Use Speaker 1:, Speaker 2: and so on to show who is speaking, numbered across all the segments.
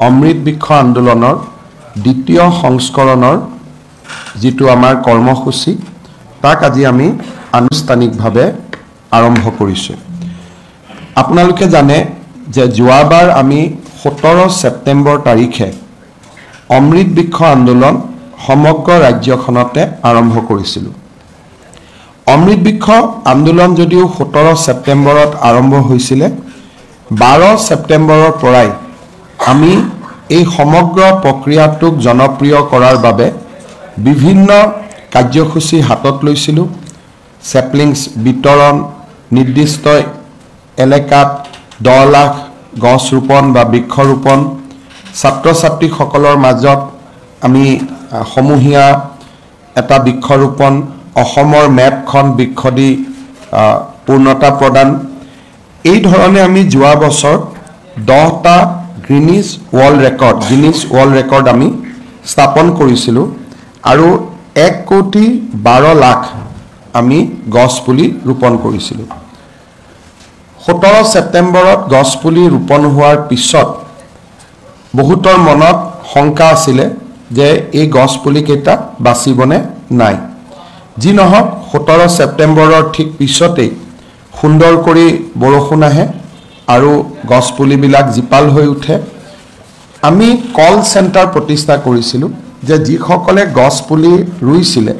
Speaker 1: অমৃত বৃক্ষ আন্দোলনৰ দ্বিতীয় সংস্কৰণৰ যেটো আমাৰ কৰ্মসূচী তাক আজি আমি আনুষ্ঠানিকভাৱে আৰম্ভ কৰিছোঁ। আপোনালোকে জানে যে যোৱাবাৰ আমি 17 ছেপ্টেম্বৰ তাৰিখে অমৃত বৃক্ষ আন্দোলন সমগ্ৰ ৰাজ্যখনতে আৰম্ভ কৰিছিলোঁ। অমৃত বৃক্ষ আন্দোলন যদিও 17 ছেপ্টেম্বৰত আৰম্ভ হৈছিলে 12 ছেপ্টেম্বৰৰ পৰাই আমি এই সমগ্ৰ প্ৰক্ৰিয়াটোক জনপ্ৰিয় কৰাৰ বাবে বিভিন্ন কাৰ্যসূচী হাতত লৈছিলোঁ। চেপলিংছ বিতৰণ, নিৰ্দিষ্ট এলেকাত 10 লাখ গছ ৰোপণ বা বৃক্ষ ৰোপণ, ছাত্ৰ ছাত্ৰীসকলৰ মাজত আমি সমূহীয়া এটা বৃক্ষ ৰোপণ, অসমৰ মেপখন বৃক্ষ দি পূৰ্ণতা প্ৰদান, এই ধৰণে আমি যোৱা বছৰ 10টা গিনিছ ৱৰ্ল্ড ৰেকৰ্ড আমি স্থাপন কৰিছিলোঁ আৰু 1,12,00,000 আমি গছ পুলি ৰোপণ কৰিছিলোঁ। 17 ছেপ্টেম্বৰত গছ পুলি ৰোপণ হোৱাৰ পিছত বহুতৰ মনত শংকা আছিলে যে এই গছ পুলিকেইটা বাচিবনে নাই। যি নহওক 17 ছেপ্টেম্বৰৰ ঠিক পিছতেই সুন্দৰ কৰি বৰষুণ আহে আৰু গছ পুলিবিলাক জীপাল হৈ উঠে। আমি কল চেণ্টাৰ প্ৰতিষ্ঠা কৰিছিলোঁ যে যিসকলে গছ পুলি ৰুইছিলে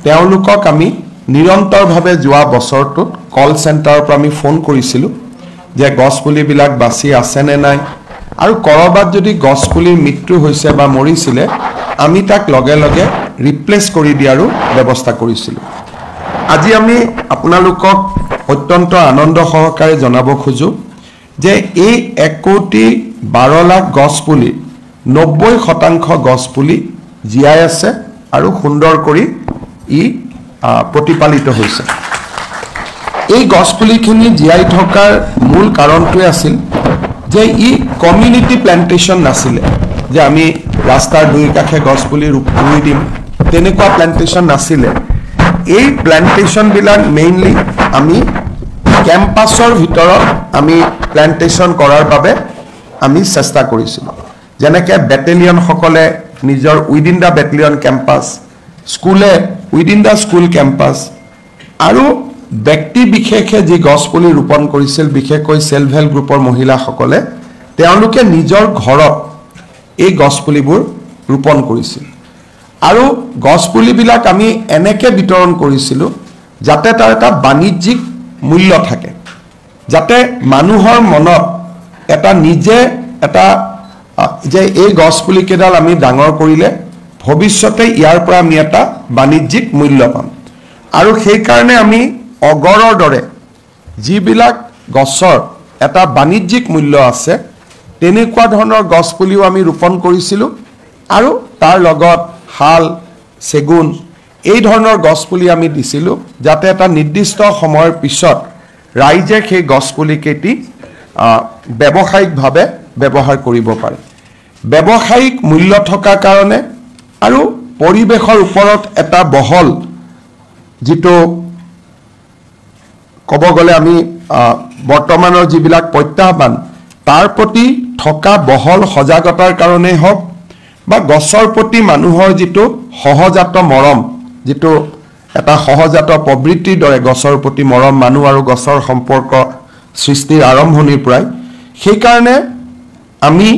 Speaker 1: তেওঁলোকক আমি নিৰন্তৰভাৱে যোৱা বছৰটোত কল চেণ্টাৰৰ পৰা আমি ফোন কৰিছিলোঁ যে গছ পুলিবিলাক বাচি আছেনে নাই আৰু কৰবাত যদি গছ পুলিৰ মৃত্যু হৈছে বা মৰিছিলে আমি তাক লগে লগে ৰিপ্লেচ কৰি দিয়াৰো ব্যৱস্থা কৰিছিলোঁ। আজি আমি আপোনালোকক অত্যন্ত আনন্দ সহকাৰে জনাব খোজো যে এই 1,12,00,000 গছ পুলি 90% গছ পুলি জীয়াই আছে আৰু সুন্দৰ কৰি প্ৰতিপালিত হৈছে। এই গছ পুলিখিনি জীয়াই থকাৰ মূল কাৰণটোৱে আছিল যে কমিউনিটি প্লেণ্টেশ্যন নাছিলে, যে আমি ৰাস্তাৰ দুই কাষে গছ পুলি ৰুই দিম তেনেকুৱা প্লেণ্টেশ্যন নাছিলে। এই প্লেণ্টেশ্যনবিলাক মেইনলি আমি কেম্পাছৰ ভিতৰত আমি প্লেণ্টেশ্যন কৰাৰ বাবে আমি চেষ্টা কৰিছিলোঁ। যেনেকৈ বেটেলিয়নসকলে নিজৰ উইদিন দ্য বেটেলিয়ন কেম্পাছ, স্কুলে উইদিন দ্য স্কুল কেম্পাছ আৰু ব্যক্তি বিশেষে যি গছ পুলি ৰোপণ কৰিছিল, বিশেষকৈ সেল্ফ হেল্প গ্ৰুপৰ মহিলাসকলে তেওঁলোকে নিজৰ ঘৰত এই গছ পুলিবোৰ ৰোপণ কৰিছিল আৰু গছ পুলিবিলাক আমি এনেকৈ বিতৰণ কৰিছিলোঁ যাতে তাৰ এটা বাণিজ্যিক মূল্য থাকে, যাতে মানুহৰ মনত এটা নিজে এটা যে এই গছ পুলিকেইডাল আমি ডাঙৰ কৰিলে ভৱিষ্যতে ইয়াৰ পৰা আমি এটা বাণিজ্যিক মূল্য পাম। আৰু সেইকাৰণে আমি অগৰৰ দৰে যিবিলাক গছৰ এটা বাণিজ্যিক মূল্য আছে তেনেকুৱা ধৰণৰ গছ পুলিও আমি ৰোপণ কৰিছিলোঁ আৰু তাৰ লগত শাল, চেগুন এই ধৰণৰ গছ পুলি আমি দিছিলোঁ যাতে এটা নিৰ্দিষ্ট সময়ৰ পিছত ৰাইজে সেই গছ পুলিকেইটি ব্যৱসায়িকভাৱে ব্যৱহাৰ কৰিব পাৰে। ব্যৱসায়িক মূল্য থকাৰ কাৰণে আৰু পৰিৱেশৰ ওপৰত এটা বহল যিটো ক'ব গ'লে আমি বৰ্তমানৰ যিবিলাক প্ৰত্যাহ্বান তাৰ প্ৰতি থকা বহল সজাগতাৰ কাৰণেই হওক বা গছৰ প্ৰতি মানুহৰ যিটো সহজাত মৰম, যিটো এটা সহজাত প্ৰবৃত্তিৰ দৰে গছৰ প্ৰতি মৰম মানুহ আৰু গছৰ সম্পৰ্ক সৃষ্টিৰ আৰম্ভণিৰ পৰাই, সেইকাৰণে আমি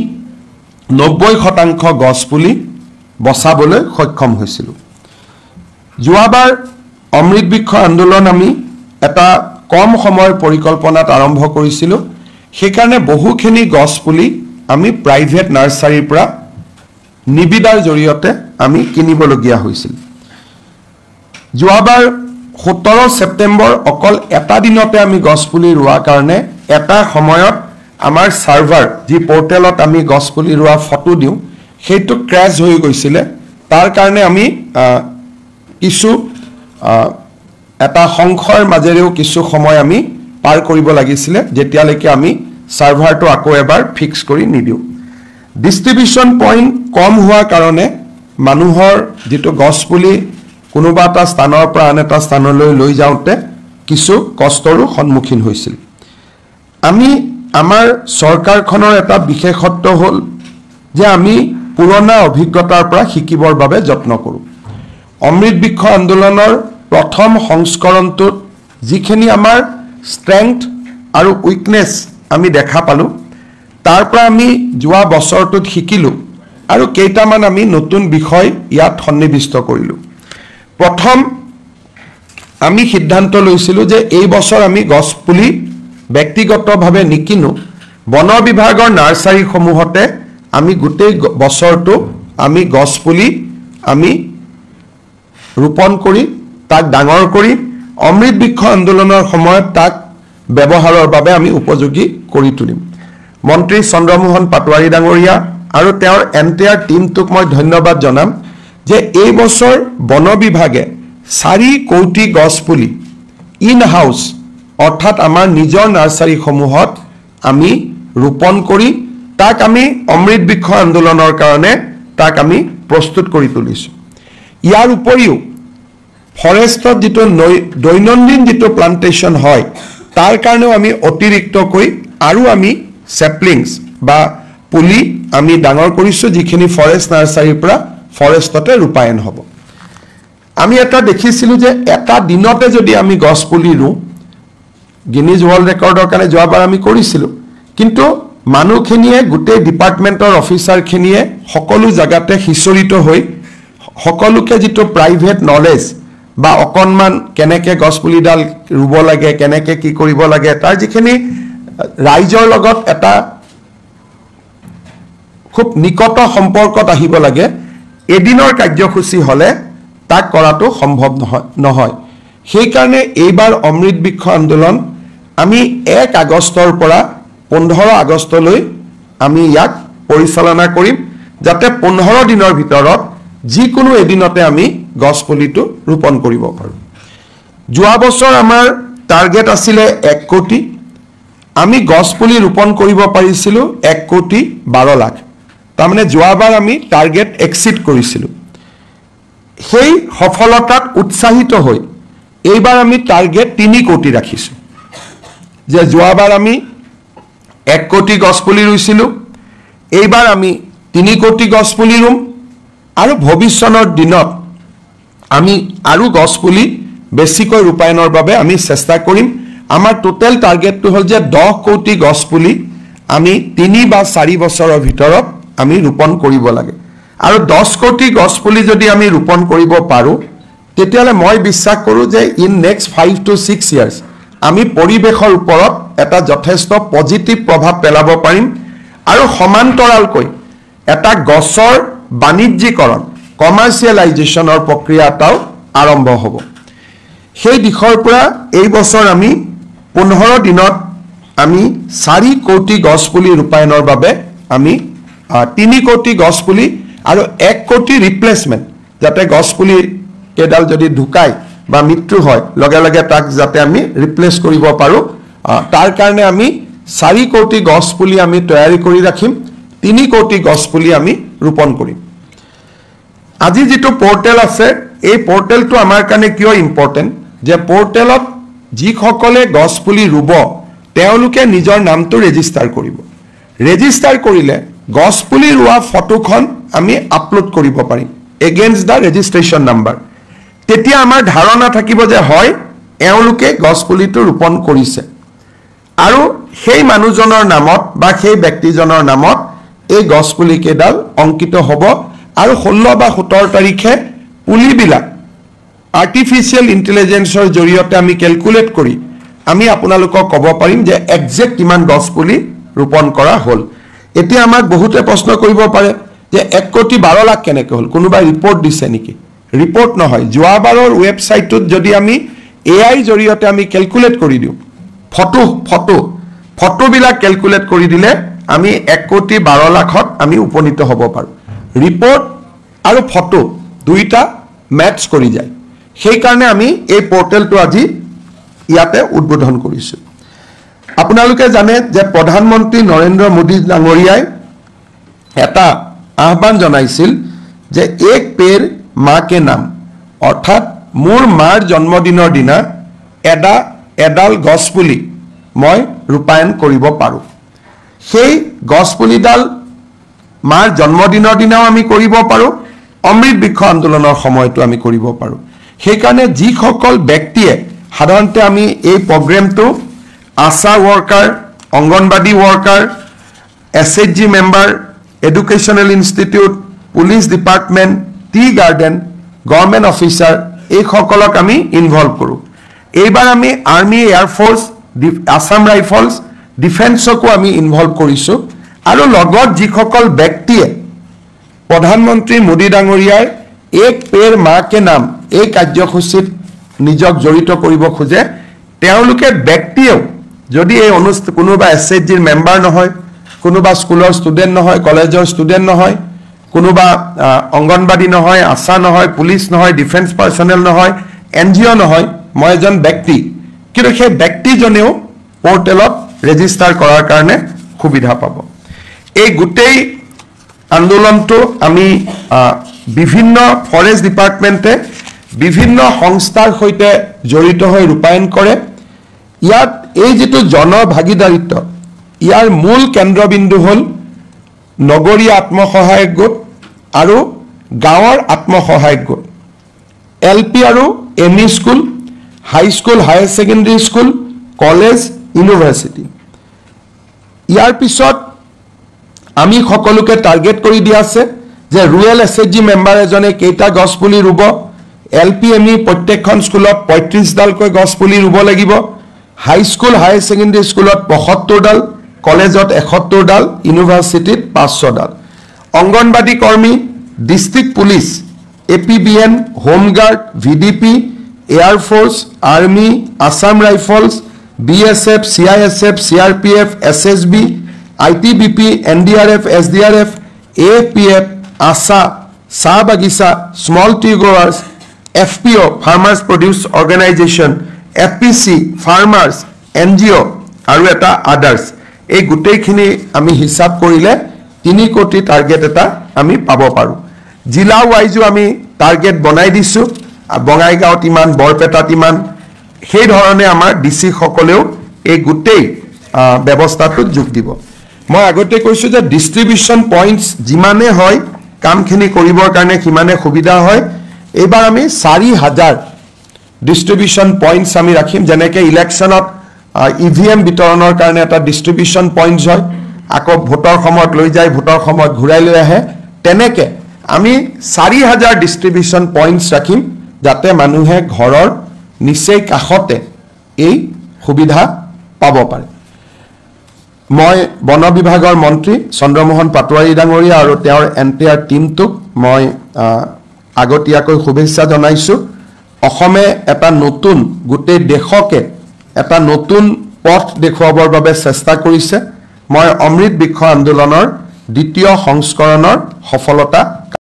Speaker 1: 90% গছ পুলি বচাবলৈ সক্ষম হৈছিলোঁ। যোৱাবাৰ অমৃত বৃক্ষ আন্দোলন আমি এটা কম সময়ৰ পৰিকল্পনাত আৰম্ভ কৰিছিলোঁ, সেইকাৰণে বহুখিনি গছ পুলি আমি প্ৰাইভেট নাৰ্চাৰীৰ পৰা নিবিদাৰ জৰিয়তে আমি কিনিবলগীয়া হৈছিল। যোৱাবাৰ 17 ছেপ্টেম্বৰ অকল এটা দিনতে আমি গছ পুলি ৰোৱাৰ কাৰণে এটা সময়ত আমাৰ সাৰ্ভাৰ যি পোৰ্টেলত আমি গছ পুলি ৰোৱা ফটো দিওঁ সেইটো ক্ৰেশ হৈ গৈছিলে। তাৰ কাৰণে আমি কিছু এটা সংখ্যাৰ মাজেৰেও কিছু সময় আমি পাৰ কৰিব লাগিছিলে যেতিয়ালৈকে আমি সাৰ্ভাৰটো আকৌ এবাৰ ফিক্স কৰি নিদিওঁ। ডিস্ট্ৰিবিউশন পইণ্ট কম হোৱাৰ কাৰণে মানুহৰ যেটো গছ পুলি কোনোবা এটা স্থানৰ পৰা আন এটা স্থানলৈ লৈ যাওঁতে কিছু কষ্টৰো সন্মুখীন হৈছিল। আমি আমাৰ চৰকাৰখনৰ এটা বিশেষত্ব হ'ল যে আমি পুৰণা অভিজ্ঞতাৰ পৰা শিকিবৰ বাবে যত্ন কৰোঁ অমৃত বৃক্ষ আন্দোলনৰ প্ৰথম সংস্কৰণটোত যিখিনি আমাৰ ষ্ট্ৰেংথ আৰু উইকনেছ আমি দেখা পালোঁ তাৰ পৰা আমি যোৱা বছৰটোত শিকিলোঁ আৰু কেইটামান আমি নতুন বিষয় ইয়াত সন্নিৱিষ্ট কৰিলোঁ প্ৰথম আমি সিদ্ধান্ত লৈছিলোঁ যে এই বছৰ আমি গছপুলি ব্যক্তিগতভাৱে নিকিনো বন বিভাগৰ নাৰ্চাৰীসমূহতে আমি গোটেই বছৰটো আমি গছপুলি আমি ৰোপণ কৰি তাক ডাঙৰ কৰি অমৃত বৃক্ষ আন্দোলনৰ সময়ত তাক ব্যৱহাৰৰ বাবে আমি উপযোগী কৰি তুলিম মন্ত্ৰী চন্দ্ৰমোহন পাটোৱাৰী ডাঙৰীয়া আৰু তেওঁৰ এণ্টায়াৰ টিমটোক মই ধন্যবাদ জনাম যে এই বছৰ বন বিভাগে 4 কোটি গছপুলি ইন হাউচ অৰ্থাৎ আমাৰ নিজৰ নাৰ্চাৰীসমূহত আমি ৰোপণ কৰি তাক আমি অমৃত বৃক্ষ আন্দোলনৰ কাৰণে তাক আমি প্ৰস্তুত কৰি তুলিছোঁ ইয়াৰ উপৰিও ফৰেষ্টত যিটো দৈনন্দিন যিটো প্লান্টেশ্যন হয় তাৰ কাৰণেও আমি অতিৰিক্তকৈ আৰু আমি চেপলিংছ বা পুলি আমি ডাঙৰ কৰিছোঁ যিখিনি ফৰেষ্ট নাৰ্চাৰীৰ পৰা ফৰেষ্টতে ৰূপায়ণ হ'ব আমি এটা দেখিছিলোঁ যে এটা দিনতে যদি আমি গছ পুলি ৰুওঁ গিনিজ ৱৰ্ল্ড ৰেকৰ্ডৰ কাৰণে যোৱাবাৰ আমি কৰিছিলোঁ কিন্তু মানুহখিনিয়ে গোটেই ডিপাৰ্টমেণ্টৰ অফিচাৰখিনিয়ে সকলো জাগাতে সিঁচৰিত হৈ সকলোকে যিটো প্ৰাইভেট নলেজ বা অকণমান কেনেকৈ গছপুলিডাল ৰুব লাগে কেনেকৈ কি কৰিব লাগে তাৰ যিখিনি ৰাইজৰ লগত এটা খুব নিকট সম্পৰ্কত আহিব লাগে এদিনৰ কাৰ্যসূচী হ'লে তাক কৰাটো সম্ভৱ নহয় সেইকাৰণে এইবাৰ অমৃত বৃক্ষ আন্দোলন আমি 1 আগষ্টৰ পৰা 15 আগষ্টলৈ আমি ইয়াক পৰিচালনা কৰিম যাতে 15 দিনৰ ভিতৰত যিকোনো এদিনতে আমি গছপুলিটো ৰোপণ কৰিব পাৰোঁ যোৱা বছৰ আমাৰ টাৰ্গেট আছিলে 1 কোটি আমি গছপুলি ৰোপণ কৰিব পাৰিছিলোঁ 1 কোটি 12 লাখ তাৰমানে যোৱাবাৰ আমি টাৰ্গেট এক্সিড কৰিছিলোঁ সেই সফলতাত উৎসাহিত হৈ এইবাৰ আমি টাৰ্গেট 3 কোটি ৰাখিছোঁ যে যোৱাবাৰ আমি 1 কোটি গছপুলি ৰুইছিলোঁ এইবাৰ আমি 3 কোটি গছপুলি ৰুম আৰু ভৱিষ্যতৰ দিনত আমি আৰু গছপুলি বেছিকৈ ৰূপায়ণৰ বাবে আমি চেষ্টা কৰিম আমাৰ টোটেল টাৰ্গেটটো হ'ল যে 10 কোটি গছপুলি আমি 3 বা 4 বছৰৰ ভিতৰত আমি ৰোপণ কৰিব লাগে আৰু 10 কোটি গছপুলি যদি আমি ৰোপণ কৰিব পাৰোঁ তেতিয়াহ'লে মই বিশ্বাস কৰোঁ যে ইন নেক্সট 5 to 6 ইয়াৰ্ছ আমি পৰিৱেশৰ ওপৰত এটা যথেষ্ট পজিটিভ প্ৰভাৱ পেলাব পাৰিম আৰু সমান্তৰালকৈ এটা গছৰ বাণিজ্যিকৰণ কমাৰ্চিয়েলাইজেশ্যনৰ প্ৰক্ৰিয়া এটাও আৰম্ভ হ'ব সেই দিশৰ পৰা এই বছৰ আমি 15 দিনত আমি 4 কোটি গছপুলি ৰূপায়ণৰ বাবে আমি 3 কোটি গছপুলি আৰু 1 কোটি ৰিপ্লেচমেণ্ট যাতে গছপুলি কেডাল যদি ঢুকায় বা মৃত্যু হয় লগে লগে তাক যাতে আমি ৰিপ্লেচ কৰিব পাৰোঁ তাৰ কাৰণে আমি 4 কোটি গছপুলি আমি তৈয়াৰী কৰি ৰাখিম 3 কোটি গছপুলি আমি ৰোপণ কৰিম আজি যিটো পোৰ্টেল আছে এই পোৰ্টেলটো আমাৰ কাৰণে কিয় ইম্পৰ্টেণ্ট যে পোৰ্টেলত যিসকলে গছপুলি ৰুব তেওঁলোকে নিজৰ নামটো ৰেজিষ্টাৰ কৰিব ৰেজিষ্টাৰ কৰিলে গছপুলি ৰোৱা ফটোখন আমি আপলোড কৰিব পাৰিম এগেইনষ্ট দ্য ৰেজিষ্ট্ৰেশ্যন নাম্বাৰ তেতিয়া আমাৰ ধাৰণা থাকিব যে হয় এওঁলোকে গছপুলিটো ৰোপণ কৰিছে আৰু সেই মানুহজনৰ নামত বা সেই ব্যক্তিজনৰ নামত এই গছপুলি কেইডাল অংকিত হ'ব আৰু 16 বা 17 তাৰিখে পুলিবিলাক আৰ্টিফিচিয়েল ইণ্টেলিজেন্সৰ জৰিয়তে আমি ক্যালকুলেট কৰি আমি আপোনালোকক ক'ব পাৰিম যে এক্সাক্ট কিমান গছপুলি ৰোপণ কৰা হ'ল এতিয়া আমাক বহুতে প্ৰশ্ন কৰিব পাৰে যে 1 কোটি 12 লাখ কেনেকৈ হ'ল কোনোবাই ৰিপৰ্ট দিছে নেকি ৰিপৰ্ট নহয় যোৱাবাৰৰ ৱেবছাইটত যদি আমি এআই জৰিয়তে আমি ক্যালকুলেট কৰি দিওঁ ফটোবিলাক ক্যালকুলেট কৰি দিলে আমি 1 কোটি 12 লাখত আমি উপনীত হ'ব পাৰোঁ ৰিপৰ্ট আৰু ফটো দুইটা মেটচ কৰি যায় সেই কাৰণে আমি এই পোৰ্টেলটো আজি ইয়াতে উদ্বোধন কৰিছোঁ আপোনালোকে জানে যে প্ৰধানমন্ত্ৰী নৰেন্দ্ৰ মোদী ডাঙৰীয়াই এটা আহ্বান জনাইছিল যে এক পেৰ মাঁ কে নাম অৰ্থাৎ মোৰ মাৰ জন্মদিনৰ দিনা এডাল গছপুলি মই ৰূপায়ণ কৰিব পাৰোঁ সেই গছপুলিডাল মাৰ জন্মদিনৰ দিনাও আমি কৰিব পাৰোঁ, অমৃত বৃক্ষ আন্দোলনৰ সময়তো আমি কৰিব পাৰোঁ। সেইকাৰণে যিসকল ব্যক্তিয়ে সাধাৰণতে আমি এই প্ৰগ্ৰেমটো ASHA worker, Anganwadi worker, SHG member, educational institute, police department, tea garden, government officer এইসকলক আমি ইনভলভ কৰোঁ। এইবাৰ আমি আৰ্মি, এয়াৰফ'ৰ্চ, আছাম ৰাইফলছ, ডিফেন্সকো আমি ইনভলভ কৰিছোঁ। আৰু লগত যিসকল ব্যক্তিয়ে প্ৰধানমন্ত্ৰী মোদী ডাঙৰীয়াৰ এক পেৰ মাঁ কে নাম এই কাৰ্যসূচীত নিজক জড়িত কৰিব খোজে, তেওঁলোকে ব্যক্তিয়েও যদি এই কোনোবা SHGৰ মেম্বাৰ নহয়, কোনোবা স্কুলৰ ষ্টুডেণ্ট নহয়, কলেজৰ ষ্টুডেণ্ট নহয়, কোনোবা অংগনবাদী নহয়, আশা নহয়, পুলিচ নহয়, ডিফেন্স পাৰ্চনেল নহয়, NGO নহয়, মই এজন ব্যক্তি, কিন্তু সেই ব্যক্তিজনেও পৰ্টেলত ৰেজিষ্টাৰ কৰাৰ কাৰণে সুবিধা পাব। এই গোটেই আন্দোলনটো আমি বিভিন্ন ফৰেষ্ট ডিপাৰ্টমেণ্টে বিভিন্ন সংস্থাৰ সৈতে জড়িত হৈ ৰূপায়ণ কৰে। ইয়াত এই যিটো জনভাগিদাৰিত্ব, ইয়াৰ মূল কেন্দ্ৰবিন্দু হ'ল নগৰীয়া আত্মসহায়ক গোট আৰু গাঁৱৰ আত্মসহায়ক গোট, LP আৰু ME school, high school, higher secondary school, college, university. ইয়াৰ পিছত আমি সকলোকে টাৰ্গেট কৰি দিয়া আছে যে ৰুৰেল SHG মেম্বাৰ এজনে কেইটা গছপুলি ৰুব, LP ME প্ৰত্যেকখন স্কুলত 35ডালকৈ গছপুলি ৰুব লাগিব, হাইস্কুল, হায়াৰ ছেকেণ্ডেৰী স্কুলত 75ডাল, কলেজত 71ডাল, ইউনিভাৰ্চিটিত 500ডাল। অংগনবাদী কৰ্মী, district police, APBN, home guard, VDP, air force, army, Assam rifles, BSF, CISF, CRPF, SSB, ITBP, NDRF, SDRF, AFPF, ASHA, চাহ বাগিচা, small tea growers, FPO, farmers produce organisation, FPC, farmers, NGO আৰু এটা আদাৰ্ছ। এই গোটেইখিনি আমি হিচাপ কৰিলে 3 কোটি টাৰ্গেট এটা আমি পাব পাৰোঁ। জিলা ৱাইজো আমি টাৰ্গেট বনাই দিছোঁ, বঙাইগাঁৱত ইমান, বৰপেটাত ইমান, সেই ধৰণে আমাৰ DC সকলেও এই গোটেই ব্যৱস্থাটোত যোগ দিব। মই আগতে কৈছোঁ যে ডিষ্ট্ৰিবিউশ্যন পইণ্টছ যিমানে হয় কামখিনি কৰিবৰ কাৰণে সিমানে সুবিধা হয়। এইবাৰ আমি 4000 ডিষ্ট্ৰিবিউশ্যন পইণ্টছ আমি ৰাখিম। যেনেকৈ ইলেকশ্যনত EVM বিতৰণৰ কাৰণে এটা ডিষ্ট্ৰিবিউশ্যন পইণ্টছ হয়, আকৌ ভোটৰ সময়ত লৈ যায়, ভোটৰ সময়ত ঘূৰাই লৈ আহে, তেনেকৈ আমি 4000 ডিষ্ট্ৰিবিউশ্যন পইণ্টছ ৰাখিম, যাতে মানুহে ঘৰৰ নিচেই কাষতে এই সুবিধা পাব পাৰে। মই বন বিভাগৰ মন্ত্ৰী চন্দ্ৰমোহন পাটোৱাৰী ডাঙৰীয়া আৰু তেওঁৰ এণ্টায়াৰ টীমটোক মই আগতীয়াকৈ শুভেচ্ছা জনাইছোঁ। অসমে এটা নতুন, গোটেই দেশকে এটা নতুন পথ দেখুৱাবৰ বাবে চেষ্টা কৰিছে। মই অমৃত বৃক্ষ আন্দোলনৰ 2য় সংস্কৰণৰ সফলতা